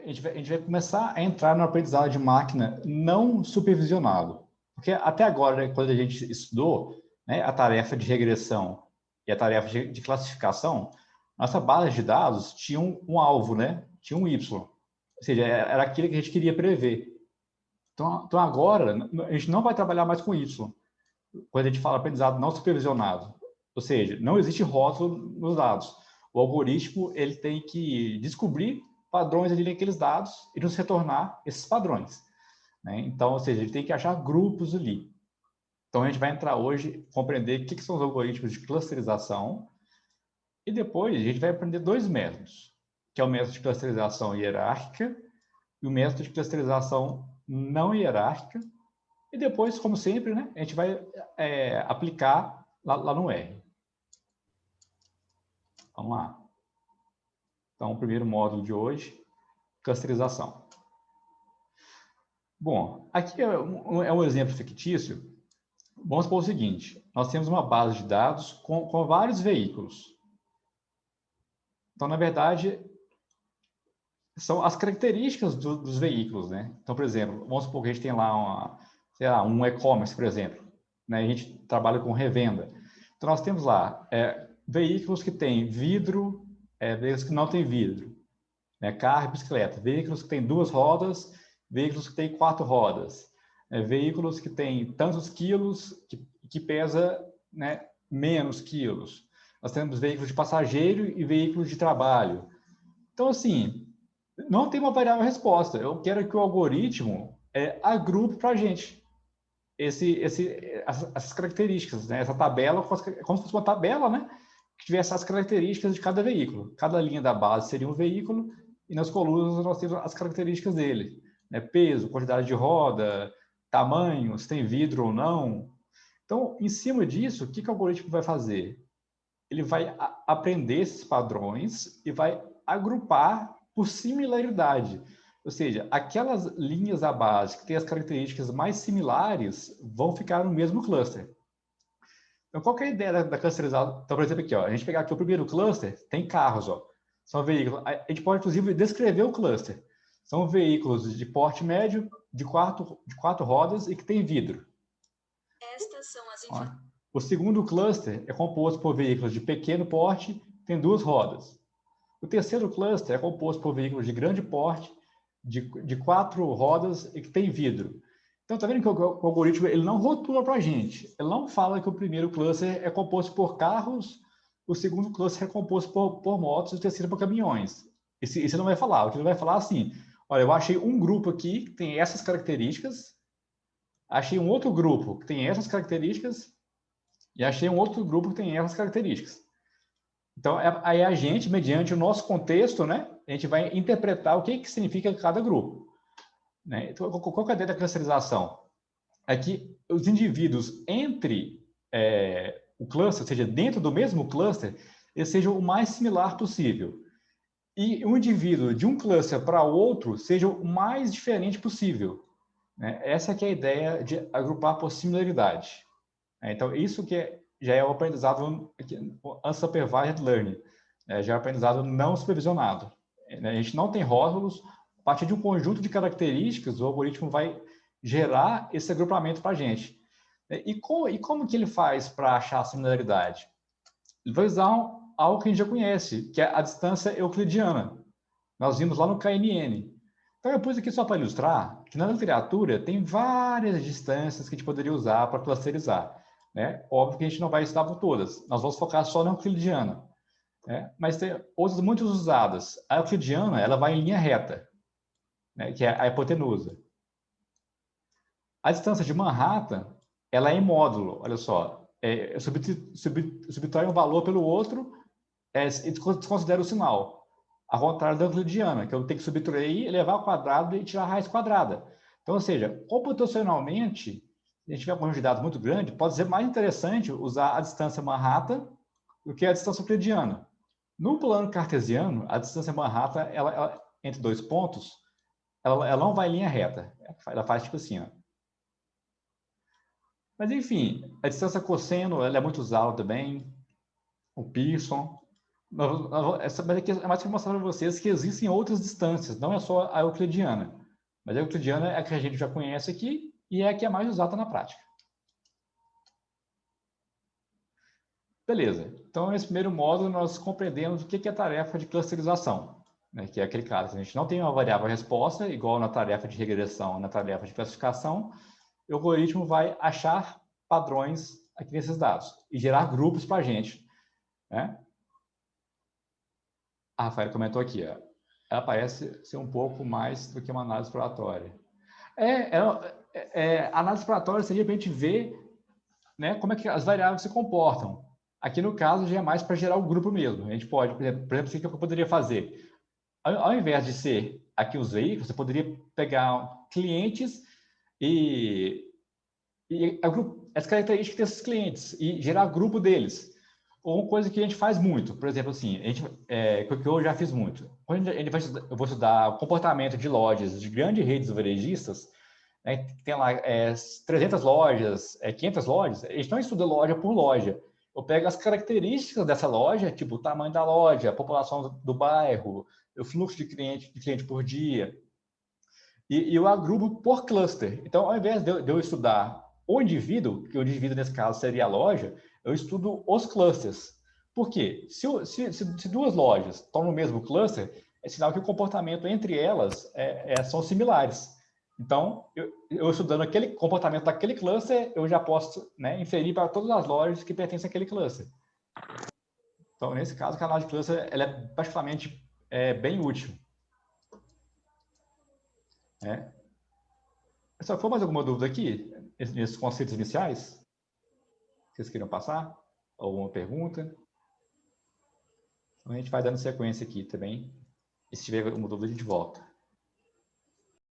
a gente vai começar a entrar no aprendizado de máquina não supervisionado. Porque até agora, né, quando a gente estudou, né, a tarefa de regressão e a tarefa de classificação, nossa base de dados tinha um alvo, né? Tinha um Y. Ou seja, era aquilo que a gente queria prever. Então agora, a gente não vai trabalhar mais com Y. Quando a gente fala aprendizado não supervisionado. Ou seja, não existe rótulo nos dados. O algoritmo ele tem que descobrir padrões ali naqueles dados e nos retornar esses padrões. Né? Então, ou seja, ele tem que achar grupos ali. Então, a gente vai entrar hoje, compreender o que são os algoritmos de clusterização e depois a gente vai aprender dois métodos, que é o método de clusterização hierárquica e o método de clusterização não hierárquica. E depois, como sempre, né, a gente vai aplicar lá no R. Vamos lá. Então, o primeiro módulo de hoje, clusterização. Bom, aqui é um exemplo fictício. Vamos supor o seguinte, nós temos uma base de dados com vários veículos. Então, na verdade, são as características dos veículos, né? Então, por exemplo, vamos supor que a gente tem lá um e-commerce, por exemplo. Né? A gente trabalha com revenda. Então, nós temos lá veículos que têm vidro, veículos que não têm vidro, né? Carro e bicicleta. Veículos que têm 2 rodas, veículos que têm 4 rodas. Veículos que têm tantos quilos, que pesa, né, menos quilos. Nós temos veículos de passageiro e veículos de trabalho. Então, assim, não tem uma variável resposta. Eu quero que o algoritmo agrupe para a gente essas características, né? Essa tabela, como se fosse uma tabela, né? Que tivesse as características de cada veículo. Cada linha da base seria um veículo e nas colunas nós temos as características dele. Né? Peso, quantidade de roda, tamanho, se tem vidro ou não. Então, em cima disso, o que o algoritmo vai fazer? Ele vai aprender esses padrões e vai agrupar por similaridade. Ou seja, aquelas linhas da base que têm as características mais similares vão ficar no mesmo cluster. Então, qual que é a ideia da clusterização? Então, por exemplo, aqui, ó, a gente pegar aqui o primeiro cluster, tem carros, ó, são veículos. A gente pode, inclusive, descrever o cluster. São veículos de porte médio, de quatro rodas e que tem vidro. Estas são as informações. O segundo cluster é composto por veículos de pequeno porte, tem 2 rodas. O terceiro cluster é composto por veículos de grande porte, de 4 rodas e que tem vidro. Então, está vendo que o algoritmo ele não rotula para a gente. Ele não fala que o primeiro cluster é composto por carros, o segundo cluster é composto por motos e o terceiro por caminhões. Isso não vai falar. O que ele vai falar é assim, olha, eu achei um grupo aqui que tem essas características, achei um outro grupo que tem essas características e achei um outro grupo que tem essas características. Então, aí a gente, mediante o nosso contexto, né, a gente vai interpretar o que significa cada grupo. Né? Então, qual é a ideia da clusterização? É que os indivíduos entre o cluster, ou seja, dentro do mesmo cluster, eles sejam o mais similar possível. E o indivíduo de um cluster para o outro seja o mais diferente possível. Né? Essa que é a ideia de agrupar por similaridade. Então, isso que já é o aprendizado unsupervised learning, já é o aprendizado não supervisionado. A gente não tem rótulos, a partir de um conjunto de características, o algoritmo vai gerar esse agrupamento para a gente. E como que ele faz para achar a similaridade? Ele vai usar algo que a gente já conhece, que é a distância euclidiana. Nós vimos lá no KNN. Então, eu pus aqui só para ilustrar que na literatura tem várias distâncias que a gente poderia usar para clusterizar. Né? Óbvio que a gente não vai estudar por todas. Nós vamos focar só na euclidiana. Né? Mas tem outras muito usadas. A euclidiana, ela vai em linha reta, né? Que é a hipotenusa. A distância de Manhattan, ela é em módulo. Olha só. Eu subtraio um valor pelo outro e desconsidero o sinal. Ao contrário da euclidiana, que eu tenho que subtrair, levar ao quadrado e tirar a raiz quadrada. Então, ou seja, computacionalmente, se a gente tiver um conjunto de dados muito grande, pode ser mais interessante usar a distância Manhattan do que a distância euclidiana. No plano cartesiano, a distância Manhattan, ela entre dois pontos, ela não vai em linha reta. Ela faz tipo assim, ó. Mas, enfim, a distância cosseno ela é muito usada também, o Pearson. Mas aqui é mais para mostrar para vocês que existem outras distâncias, não é só a euclidiana. Mas a euclidiana é a que a gente já conhece aqui e é a que é mais usada na prática. Beleza. Então, nesse primeiro módulo, nós compreendemos o que é a tarefa de clusterização, né? Que é aquele caso que a gente não tem uma variável resposta, igual na tarefa de regressão, na tarefa de classificação. O algoritmo vai achar padrões aqui nesses dados e gerar grupos para a gente, né? A Rafaela comentou aqui, ó, ela parece ser um pouco mais do que uma análise exploratória. Análise exploratória seria para a gente ver, né, como é que as variáveis se comportam. Aqui no caso já é mais para gerar o grupo mesmo. A gente pode, por exemplo, o que eu poderia fazer? Ao invés de ser aqui os veículos, você poderia pegar clientes e as características desses clientes e gerar grupo deles. Ou uma coisa que a gente faz muito, por exemplo, assim, que eu já fiz muito. Quando eu vou estudar o comportamento de lojas de grandes redes varejistas, né, tem lá 300 lojas, 500 lojas, a gente não estuda loja por loja. Eu pego as características dessa loja, tipo o tamanho da loja, a população do bairro, o fluxo de cliente por dia, e eu agrupo por cluster. Então, ao invés de eu estudar o indivíduo, que o indivíduo nesse caso seria a loja, eu estudo os clusters. Por quê? Se duas lojas estão no mesmo cluster, é sinal que o comportamento entre elas são similares. Então, eu estudando aquele comportamento daquele cluster, eu já posso, né, inferir para todas as lojas que pertencem àquele cluster. Então, nesse caso, a análise de cluster ela é particularmente bem útil. Só for mais alguma dúvida aqui, nesses conceitos iniciais? Vocês queiram passar? Alguma pergunta? Então, a gente vai dando sequência aqui também. E se tiver alguma dúvida, a gente volta.